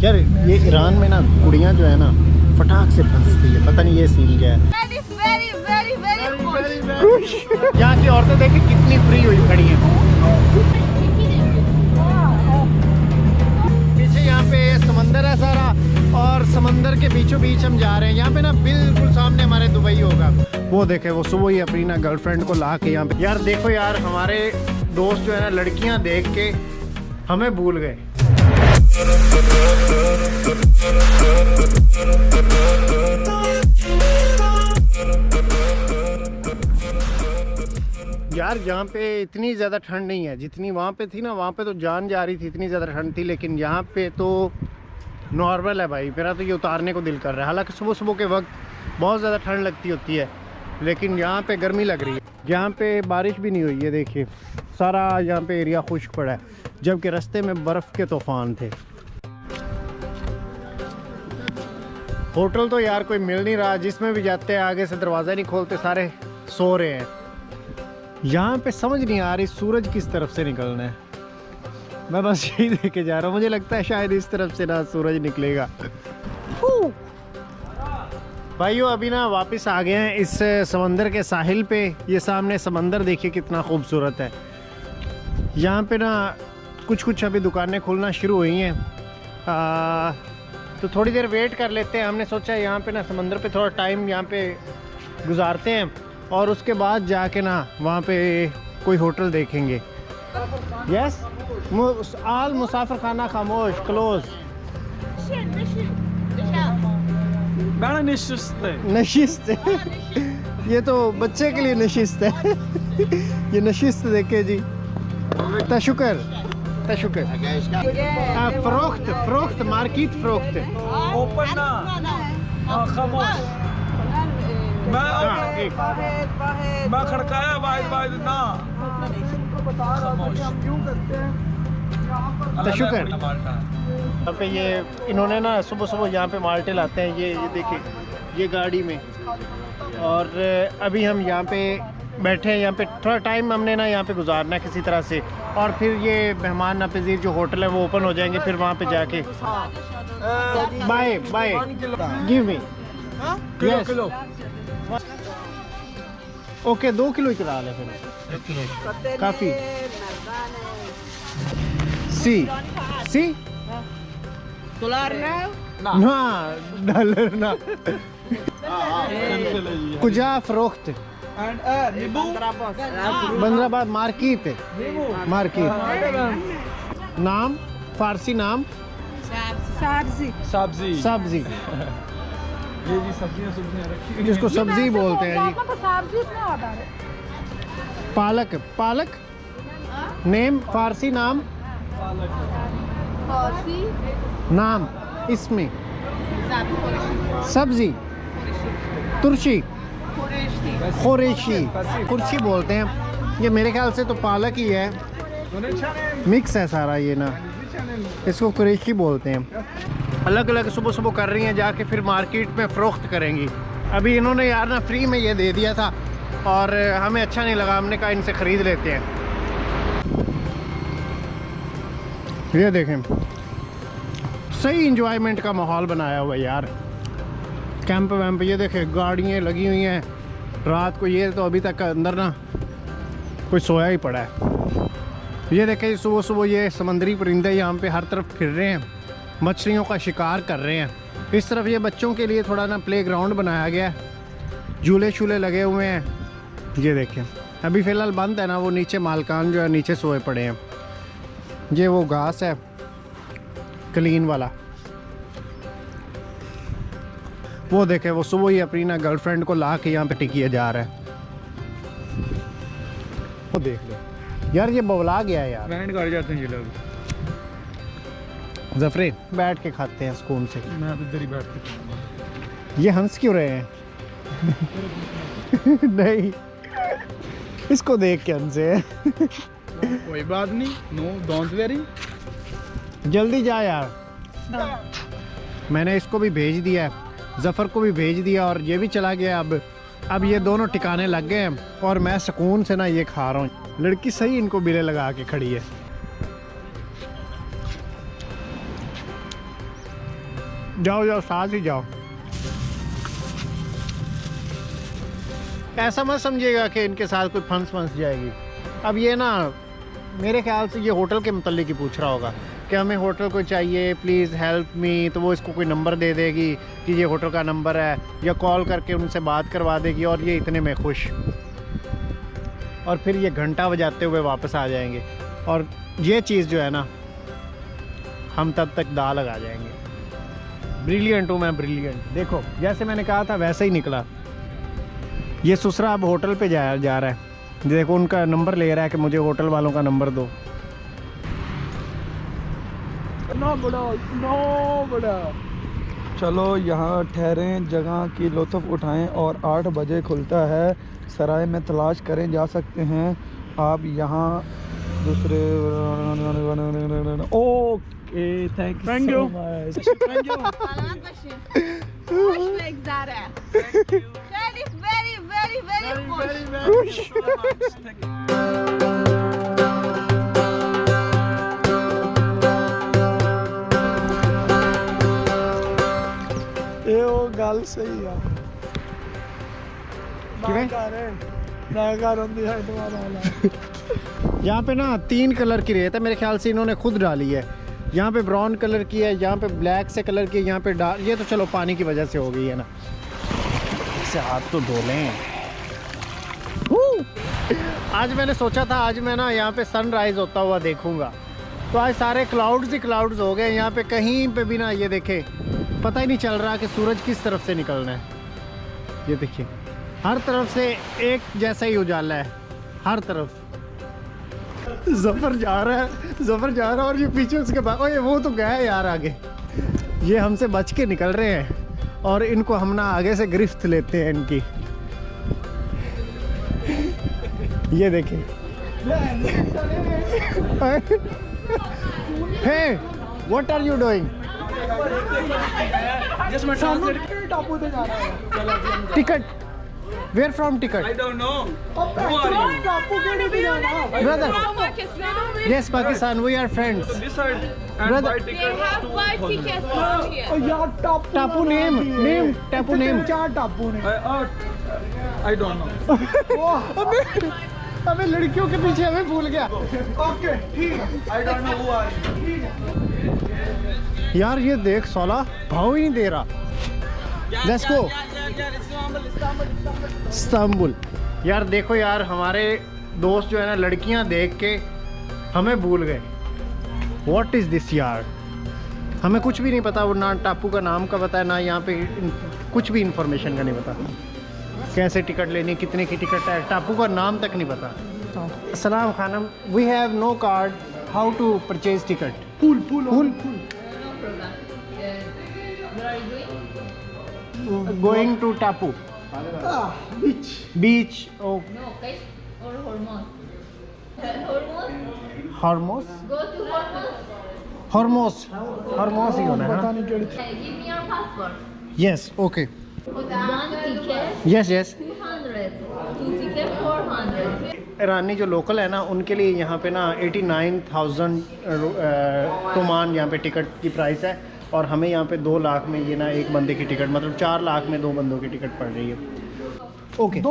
यार ये ईरान में ना कुड़ियाँ जो है ना फटाक से फंसती है, पता नहीं ये सीन क्या है। यहाँ की औरतें देखिए कितनी फ्री हुई खड़ी हैं। पीछे यहाँ पे समंदर है सारा और समंदर के बीचों बीच हम जा रहे हैं। यहाँ पे ना बिल्कुल सामने हमारे दुबई होगा। वो देखे वो सुबह ही अपनी ना गर्लफ्रेंड को ला के यहाँ पे। यार देखो यार हमारे दोस्त जो है ना लड़कियाँ देख के हमें भूल गए। यार यहाँ पे इतनी ज़्यादा ठंड नहीं है जितनी वहाँ पे थी ना। वहाँ पे तो जान जा रही थी, इतनी ज़्यादा ठंड थी। लेकिन यहाँ पे तो नॉर्मल है भाई। मेरा तो ये उतारने को दिल कर रहा है। हालांकि सुबह सुबह के वक्त बहुत ज़्यादा ठंड लगती होती है, लेकिन यहाँ पे गर्मी लग रही है। यहाँ पे बारिश भी नहीं हुई है, देखिए सारा यहाँ पे एरिया खुश्क पड़ा है, जबकि रास्ते में बर्फ़ के तूफान थे। होटल तो यार कोई मिल नहीं रहा, जिसमें भी जाते हैं आगे से दरवाज़ा नहीं खोलते, सारे सो रहे हैं। यहाँ पे समझ नहीं आ रही सूरज किस तरफ से निकलना है। मैं बस यही देखे जा रहा हूँ। मुझे लगता है शायद इस तरफ से ना सूरज निकलेगा। भाइयों अभी ना वापस आ गए हैं इस समंदर के साहिल पे। ये सामने समंदर देखिए कितना खूबसूरत है। यहाँ पे ना कुछ अभी दुकानें खुलना शुरू हुई हैं, तो थोड़ी देर वेट कर लेते हैं। हमने सोचा यहाँ पे ना समंदर पे थोड़ा टाइम यहाँ पे गुजारते हैं और उसके बाद जाके ना वहाँ पे कोई होटल देखेंगे। यस आल मुसाफिर खाना खामोश क्लोज। नशिस्त ये तो बच्चे के लिए नशिस्त है। ये नशिस्त देखे जी। तशुकर तशुकर फरोख्त फरोख्त मार्केट फरोख्त ओपन ना खामोश। मैं खड़काया वाहिद ना शुक्र। यहाँ पे ये इन्होंने ना सुबह सुबह यहाँ पे माल्टे लाते हैं। ये देखिए ये गाड़ी में। और अभी हम यहाँ पे बैठे हैं। यहाँ पे थोड़ा टाइम हमने ना यहाँ पे गुजारना है किसी तरह से, और फिर ये मेहमान नापजीर जो होटल है वो ओपन हो जाएंगे। फिर वहाँ पे जाके bye bye give me kilo okay 2 kilo ही करा ले फिर काफ़ी। सी डॉलर ना डॉलर ना कुजा फरोख्त बंदर अब्बास मार्केट नाम फारसी नाम सब्जी सब्जी ये जी सब्जियां रखी, जिसको सब्जी बोलते हैं जी। पालक पालक नेम फारसी नाम नाम इसमें सब्जी तुर्शी खुरेशी कुर्शी बोलते हैं। ये मेरे ख्याल से तो पालक ही है, मिक्स है सारा ये ना। इसको कुरेशी बोलते हैं। अलग अलग सुबह सुबह कर रही हैं, जाके फिर मार्केट में फ़रोख्त करेंगी। अभी इन्होंने यार ना फ्री में ये दे दिया था और हमें अच्छा नहीं लगा। हमने कहा इनसे ख़रीद लेते हैं। ये देखें सही इंजॉयमेंट का माहौल बनाया हुआ है यार। कैंप वैम्प ये देखें गाड़ियाँ लगी हुई हैं रात को। ये तो अभी तक अंदर ना कोई सोया ही पड़ा है। ये देखें सुबह सुबह ये समंदरी परिंदे यहाँ पे हर तरफ फिर रहे हैं, मछलियों का शिकार कर रहे हैं। इस तरफ ये बच्चों के लिए थोड़ा ना प्ले ग्राउंड बनाया गया है, झूले शूले लगे हुए हैं। ये देखें अभी फ़िलहाल बंद है ना, वो नीचे मालकान जो है नीचे सोए पड़े हैं। ये वो घास है क्लीन वाला। वो देखे वो सुबह ही अपनी ना गर्लफ्रेंड को ला के यहाँ पे टिकिया जा रहा है। वो देख लो यार ये बवला गया है यार। बैंड कर जाते हैं ये लोग। जफरे बैठ के खाते हैं सुकून से। मैं तो इधर ही बैठ के। ये हंस क्यों रहे हैं? नहीं इसको देख के हंसे हैं। कोई बात नहीं, नो डोंट वेरी। जल्दी जा यार। मैंने इसको भी भेज दिया है, जफ़र को भी भेज दिया और ये भी चला गया। अब ये दोनों ठिकाने लग गए हैं और मैं सुकून से ना ये खा रहा हूँ। लड़की सही इनको बिले लगा के खड़ी है। जाओ जाओ, साथ ही जाओ। ऐसा मत समझिएगा कि इनके साथ कोई फंस जाएगी। अब ये ना मेरे ख्याल से ये होटल के मतलब ही पूछ रहा होगा कि हमें होटल को चाहिए, प्लीज़ हेल्प मी, तो वो इसको कोई नंबर दे देगी कि ये होटल का नंबर है, या कॉल करके उनसे बात करवा देगी, और ये इतने में खुश, और फिर ये घंटा बजाते हुए वापस आ जाएंगे। और ये चीज़ जो है ना, हम तब तक दाल लगा जाएंगे। ब्रिलियंट हूँ मैं, ब्रिलियंट। देखो जैसे मैंने कहा था वैसे ही निकला। ये ससुरा अब होटल पे जा रहा है। देखो उनका नंबर ले रहा है कि मुझे होटल वालों का नंबर दो। नो बड़ा। चलो यहाँ ठहरें, जगह की लुत्फ़ उठाएं, और 8 बजे खुलता है। सराय में तलाश करें जा सकते हैं आप यहाँ दूसरे। Okay, thank you so much. गल सही है। यहाँ पे ना 3 कलर की रेत है, मेरे ख्याल से इन्होंने खुद डाली है। यहाँ पे ब्राउन कलर की है, यहाँ पे ब्लैक से कलर की है, यहाँ पे डार्क। ये तो चलो पानी की वजह से हो गई है ना, इसे हाथ तो धो लें। आज मैंने सोचा था आज मैं ना यहाँ पे सनराइज होता हुआ देखूंगा, तो आज सारे क्लाउड्स ही क्लाउड्स हो गए। यहाँ पे कहीं पे भी ना, ये देखे, पता ही नहीं चल रहा कि सूरज किस तरफ से निकलना है। ये देखिए हर तरफ से एक जैसा ही उजाला है, हर तरफ। ज़फ़र जा रहा है, ज़फ़र जा रहा है, और ये पीछे उसके बाद, ओए वो तो गया है यार आगे। ये हमसे बच के निकल रहे हैं, और इनको हम ना आगे से गिरफ्त लेते हैं इनकी। ये देखिए। Hey, what are you doing? Ticket, where from ticket? I don't know. Who are you? Brother, yes, Pakistan, we are friends. To this side and Brother, buy They tickets have to 5 tickets from here. Tapu name, Tapu name. I don't know. अबे लड़कियों के पीछे हमें भूल गया। Okay, ठीक है। I don't know who are you. यार ये देख साला भाव ही नहीं दे रहा। Let's go. इस्तांबुल। यार देखो यार, हमारे दोस्त जो है ना, लड़कियां देख के हमें भूल गए। What is this यार? हमें कुछ भी नहीं पता, वो ना टापू का नाम का पता है, ना यहाँ पे कुछ भी इंफॉर्मेशन का नहीं पता। कैसे टिकट लेनी, कितने की टिकट है, टापू का नाम तक नहीं पता। अस्सलाम Khanam, we have no card, how to purchase ticket? Pool. Going to Tapu beach. Oh, No, Kais or Hormuz. Hormuz? Hormuz? Go to Hormuz. Hormuz ही होना है ना? Give me your passport. Yes, okay. 1 ticket, Yes. 200. 2 ticket, 400. ईरानी जो local है ना, उनके लिए यहाँ पे ना 89,000 टोमान यहाँ पे टिकट की प्राइस है, और हमें यहाँ पे 2 लाख में ये ना एक बंदे की टिकट, मतलब 4 लाख में 2 बंदों की टिकट पड़ रही है। ओके,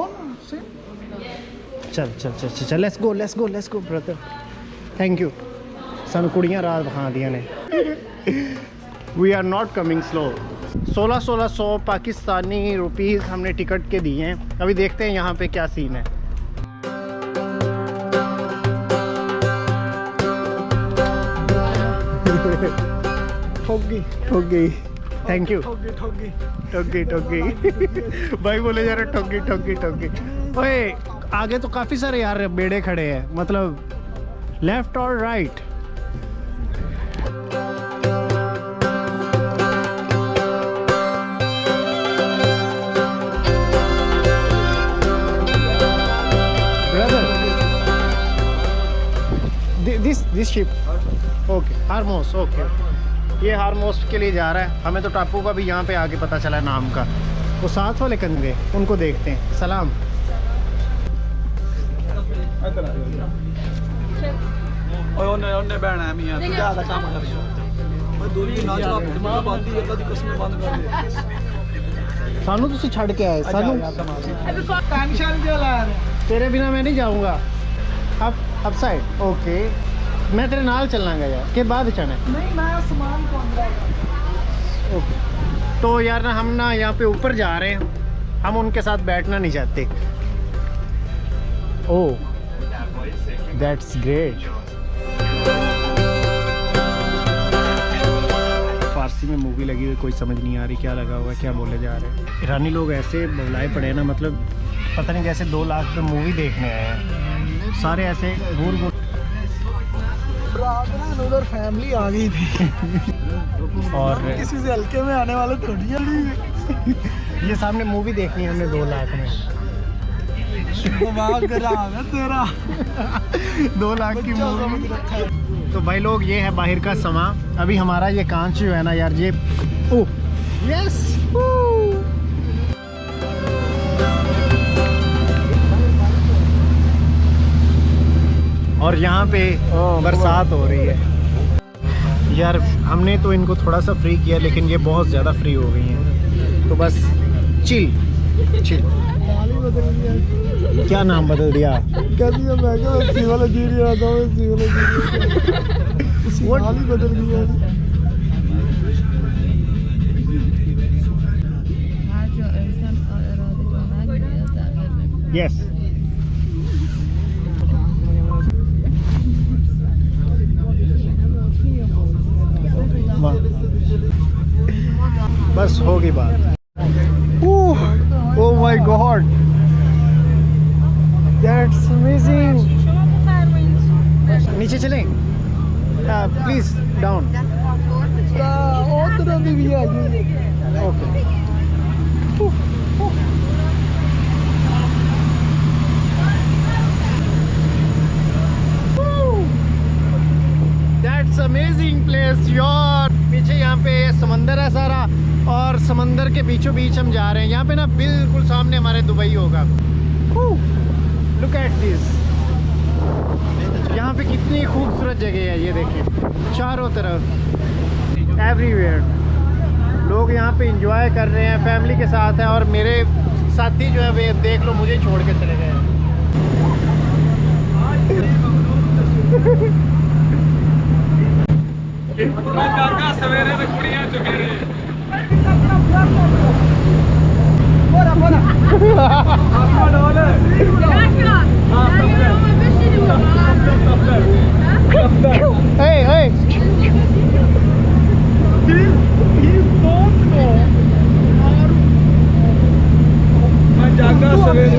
चल let's go brother. Thank you. सन कुड़ियाँ रात बखा दिया ने। We are not coming slow. 1600 Pakistani rupees हमने टिकट के दिए हैं। अभी देखते हैं यहाँ पे क्या सीन है। ठग गई। Thank you. ठगी भाई बोले जा रहे ठगी। ओए आगे तो काफ़ी सारे यार बेड़े खड़े हैं, मतलब लेफ्ट और right. Brother this ship okay, हार्मोस। Okay, ये हार्मोस के लिए जा रहा है। हमें तो टापू का भी यहाँ पे आके पता चला है नाम का। वो साथ वाले कंधे, उनको देखते हैं। सलाम। ओने बैठना है मियां, तू ज्यादा काम कर रही हो। सानू तुसी छड़ के आए सानू टेंशन क्यों ला रहे? तेरे बिना मैं नहीं जाऊंगा। अब साइड ओके, मैं तेरे नाल चलांगा यार के बाद जाना है। नहीं मैं सामान को अंदर। ओके तो यार ना हम ना यहाँ पे ऊपर जा रहे हैं, हम उनके साथ बैठना नहीं चाहते। Oh that's great. फारसी में मूवी लगी हुई, कोई समझ नहीं आ रही क्या लगा हुआ, क्या बोले जा रहे हैं। ईरानी लोग ऐसे बुलाए पड़े हैं ना, मतलब पता नहीं जैसे 2 लाख पे मूवी देखने आए हैं। सारे ऐसे घूर घूर उधर फैमिली आ गई थी और किसी से हल्के में आने वाले थोड़ी है। ये सामने मूवी देखनी है हमने 2 लाख में। दिमाग खराब है तेरा। 2 लाख की मूवी। तो भाई लोग ये है बाहर का समा। अभी हमारा ये कांच जो है ना यार, ये ओह यस और यहाँ पे बरसात हो रही है यार। हमने तो इनको थोड़ा सा फ्री किया, लेकिन ये बहुत ज़्यादा फ्री हो गई हैं। तो बस चिल चिल। क्या नाम बदल दिया? कहती है मैं क्या सिवोलॉजी आता हूँ, सिवोलॉजी हाल ही बदल गया। यस बस होगी बात। Oh my God that's amazing. नीचे चलें प्लीज डाउन। भी है ओके दैट्स अमेजिंग प्लेस यार। पीछे यहाँ पे समंदर है सारा, और समंदर के बीचों बीच हम जा रहे हैं। यहाँ पे ना बिल्कुल सामने हमारे दुबई होगा। Look at this. यहाँ पे कितनी खूबसूरत जगह है, ये देखिए चारों तरफ एवरीवेयर लोग यहाँ पे एंजॉय कर रहे हैं, फैमिली के साथ हैं। और मेरे साथी जो है वे देख लो मुझे छोड़ के चले गए हैं। सवेरे में कुड़ियां चुकेरे Hey, hey. मैं जागा सवेरे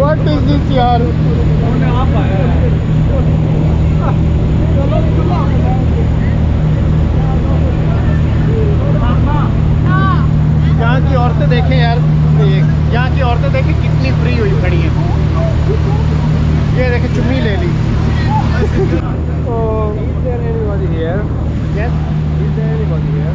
What is this यार? यहाँ की औरतें देखें यार, यहाँ की औरतें देखें कितनी फ्री हुई खड़ी हैं। ये देखें चुन्नी ले ली। Oh, is there anybody here? Yes. Is there anybody here?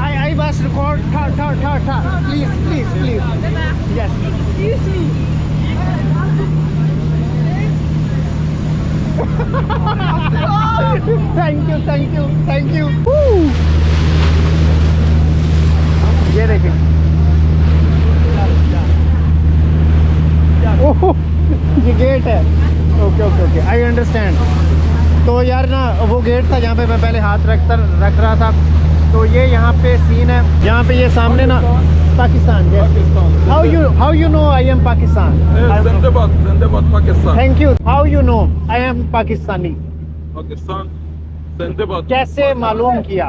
I was record. Tha. Please. Yes. Excuse me Thank you. Woo! ये देखें। ओह ये गेट है। Okay I understand. तो यार ना वो गेट था जहाँ पे मैं पहले हाथ रख रहा था। तो ये यहाँ पे सीन है, यहाँ पे ये सामने ना Pakistan. How you know I am Pakistan? Zindabad, Pakistan. Thank you. How you know I am Pakistani? Pakistan, Zindabad. कैसे मालूम किया?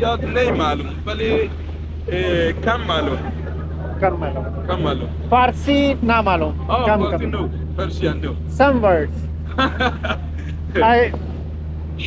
याद नहीं मालूम भले कम मालूम फारसी ना मालूम कम Persian no some words I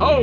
oh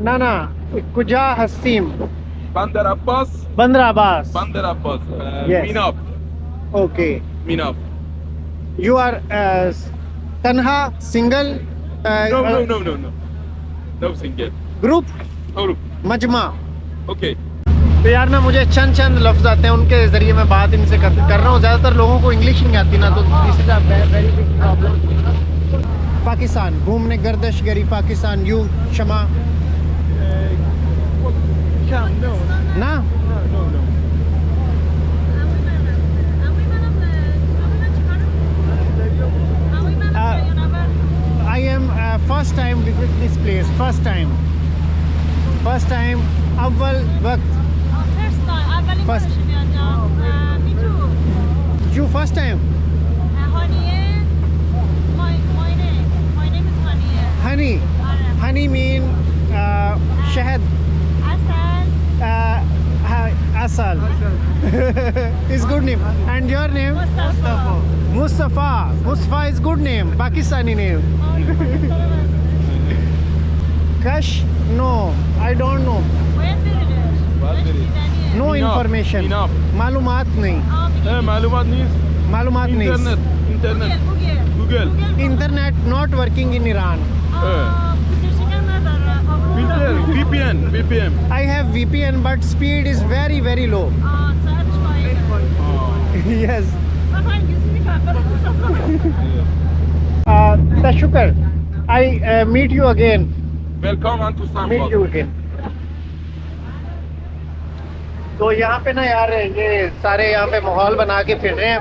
ना कुजा हस्तीम Bandar Abbas. Bandar Abbas Bandar Abbas. Yes. Minab. Okay Minab. You are तन्हा single No single. Group Oh, मजमा okay. तो यार ना मुझे चंद लफ्ज़ आते हैं उनके ज़रिए मैं बात इनसे कर रहा हूँ। ज़्यादातर लोगों को इंग्लिश नहीं आती ना, तो this is a very big problem. Pakistan घूमने गर्दिश गरी पाकिस्तान यू शमा ना I am first time visit this place. First time अव्वल वक्त First. You first time honey mean शहद asal is good name. And your name? Mustafa is good name, Pakistani name. Kash no, I don't know. No information. मालूमात नहीं मालूमात नहीं. Google. Internet not working in Iran. VPN. I have VPN but speed is very very low. Yes. Tashukar, I meet you again. Welcome on to Meet Sambal. you again. तो यहाँ पे ना यार ये सारे यहाँ पे माहौल बना के फिर रहे हैं,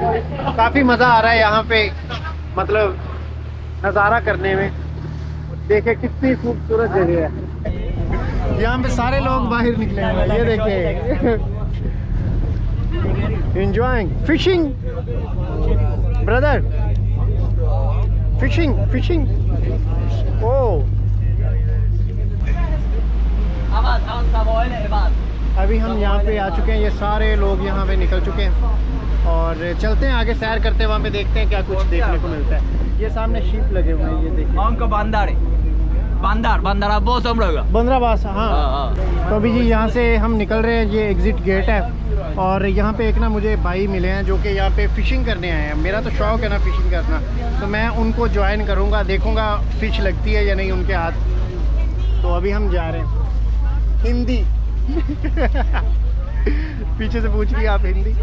काफ़ी मज़ा आ रहा है यहाँ पे, मतलब नज़ारा करने में। देखे कितनी खूबसूरत जगह है, यहाँ पे सारे लोग बाहर निकले हैं, ये देखे enjoying fishing brother, fishing oh अभी हम यहाँ पे आ चुके हैं, ये सारे लोग यहाँ पे निकल चुके हैं और चलते हैं आगे, सैर करते हैं, वहाँ पे देखते हैं क्या कुछ देखने को मिलता है। ये सामने शीप लगे हुए हैं, ये देखिए बंदर अब्बास हम लोग बंदर अब्बास। हाँ तो अभी जी यहाँ से हम निकल रहे हैं, ये एग्ज़िट गेट है और यहाँ पे एक ना मुझे भाई मिले हैं जो कि यहाँ पे फ़िशिंग करने आए हैं। मेरा तो शौक़ है ना फ़िशिंग करना, तो मैं उनको ज्वाइन करूँगा, देखूँगा फ़िश लगती है या नहीं उनके हाथ। तो अभी हम जा रहे हैं। हिंदी पीछे से पूछ रही आप Hindi.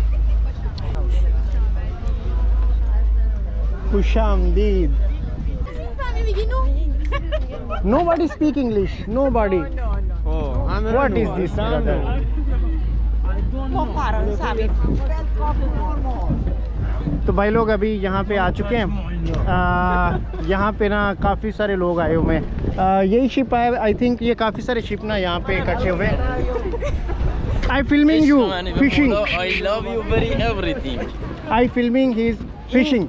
खुशामदीद। Nobody speak English. Nobody. What is this? तो भाई लोग अभी यहाँ पे आ चुके हैं। यहाँ पे ना काफ़ी सारे लोग आए हुए हैं। यही शिप है, आई थिंक ये काफ़ी सारे शिप ना यहाँ पे इकट्ठे हुए हैं। I filming you fishing. I love you very everything. I filming his fishing.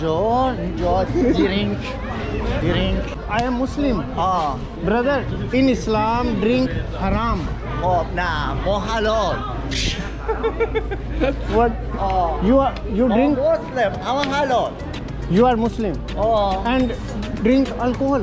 John, drink. I am Muslim. Brother, in Islam drink haram. Oh, nah, more halal. What? You drink? Muslim, I'm halal. You are Muslim and drink alcohol.